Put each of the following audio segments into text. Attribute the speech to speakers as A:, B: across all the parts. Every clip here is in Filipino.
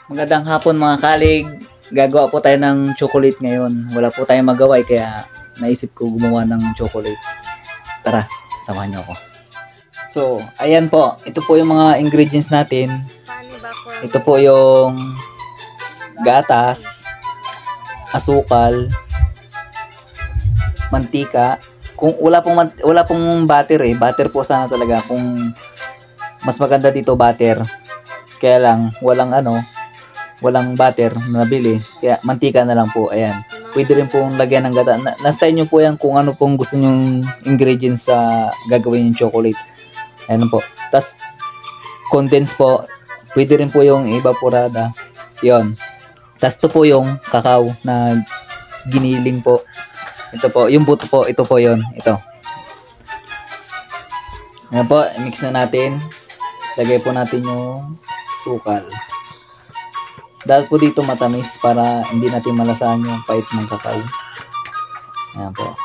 A: Magandang hapon mga kalig. Gagawa po tayo ng chocolate ngayon. Wala po tayong magawa kaya naisip ko gumawa ng chocolate. Tara, samahan niyo ako. So, ayan po. Ito po yung mga ingredients natin. Ito po yung gatas, asukal, mantika. Kung wala pong butter butter po sana talaga kung mas maganda dito butter. Kaya lang walang butter na nabili. Kaya mantika na lang po. Ayan. Pwede rin pong lagyan ng gata. Nasa inyo po yan kung ano pong gusto nyong ingredients sa gagawin yung chocolate. Ayan po. Tapos condense po. Pwede rin po yung evaporada. Yon. Tapos ito po yung cacao na giniling po. Ito po. Yung buto po. Ito po yon. Ito. Ayan po. Mix na natin. Lagay po natin yung sukal. Dahil po dito matamis para hindi natin malasahan yung pait ng kakao. Ayan po.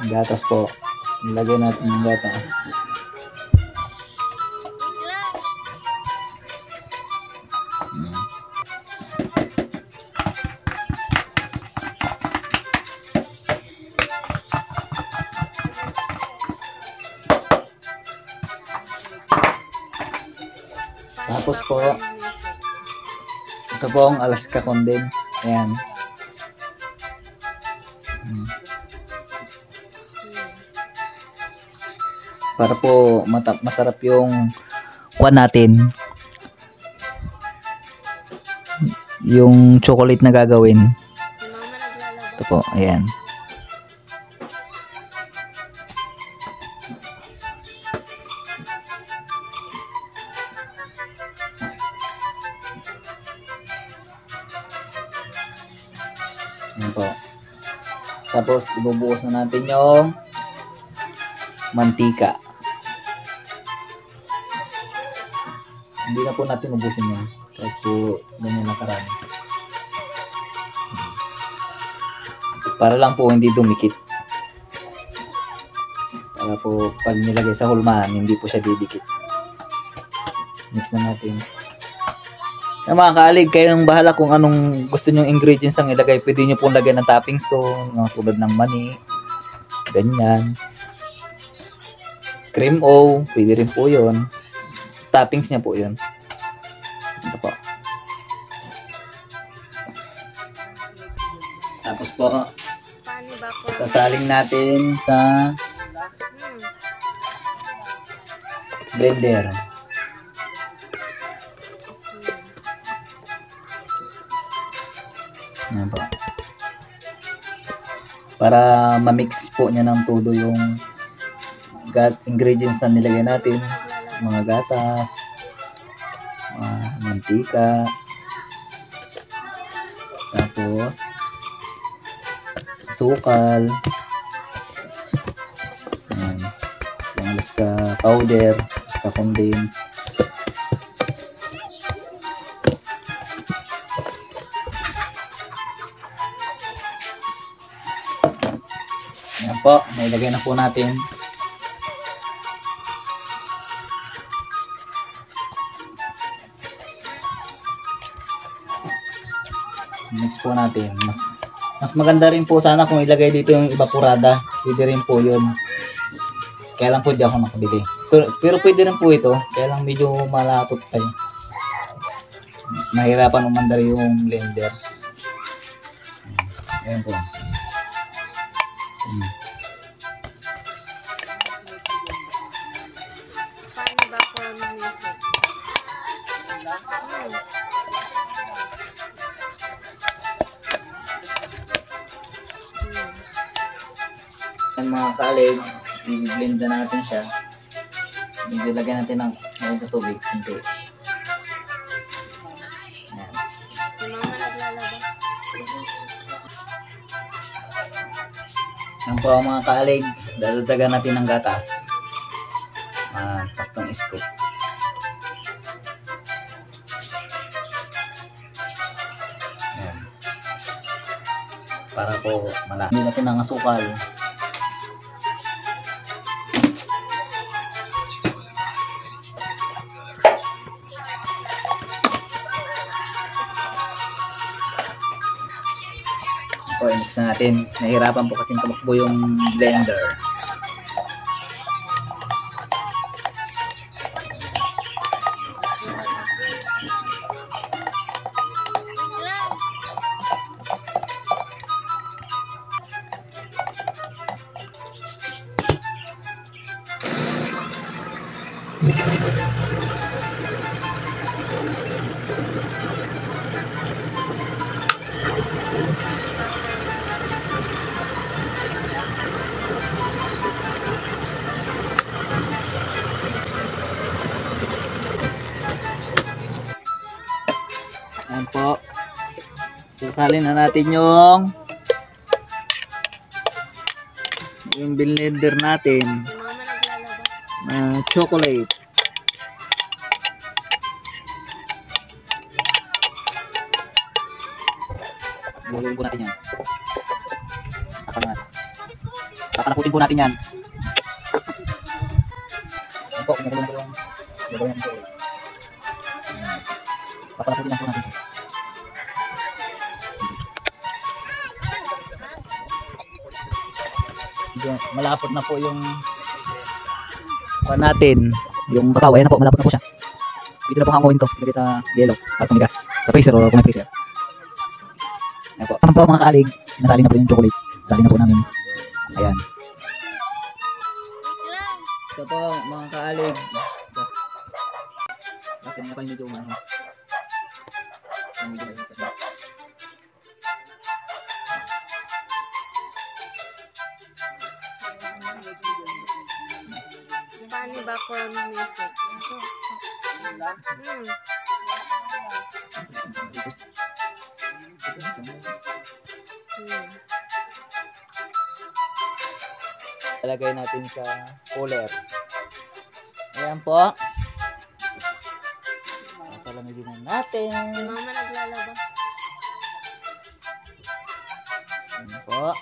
A: Gatas po. Nilagay natin yung gatas. Tapos po, ito po ang Alaska condense. Ayan. Para po masarap yung kuha natin. Yung chocolate na gagawin. Ito po, ayan. Ayan po. Tapos ibubuhos na natin yung mantika. Hindi na po natin ubusin yan. Kahit po ganyan na karami. Para lang po hindi dumikit. Para po pag nilagay sa hulmahan, hindi po siya didikit. Mix na natin. Yung mga kaalig, kayo nang bahala kung anong gusto nyong ingredients ang ilagay. Pwede nyo pong lagyan ng toppings to, tulad ng mani, ganyan. Cream O, pwede rin po yun. Toppings niya po yun. Ito po. Tapos po, sasaling natin sa blender. Ayan po. Para ma-mix po niya ng todo yung ingredients na nilagay natin. Mga gatas, mantika, tapos sukal, ayan, yung Alaska powder, Alaska condense. Ayan po, nailagay na po natin. Mix po natin. Mas maganda rin po sana kung ilagay dito yung evaporada. Pwede rin po yun. Kaya lang po di ako nakabili. Pero pwede rin po ito. Kaya lang medyo malapot tayo. Mahirapan umandar yung blender. Ayan po. Mga kaalig, i-blend na natin siya. Ilagyan natin ng mayroong tubig. Hindi. Ayan. Yan po mga kaalig, dadagdagan natin ng gatas. Tatlong scoop. Ayan. Para po malaki natin ng asukal. i-mix na natin. Nahirapan po kasi tumakbo yung blender. Ayan po. Sasalin na natin yung blender natin na chocolate. Gulungin po natin yan. Kakanakutin po natin yan. Ayan po, kumulong po yung gagawin natin. Kakanakutin po natin. Malapot na po yung natin, yung kakao. Ayan na po, malapot na po siya. Dito na po hanguin to, ilagay sa yelo para tumigas sa freezer o kung may freezer. Ayan po. Ayan po mga kaalig, sinasalin na po yung chocolate. Salin na po namin. Ayan. So po mga kaalig, natin na kayo medyo
B: Paano background music?
A: Ilagay natin sa cooler. Ayan po. Palamigin na natin.
B: Mama naglalaba.
A: Ayan po.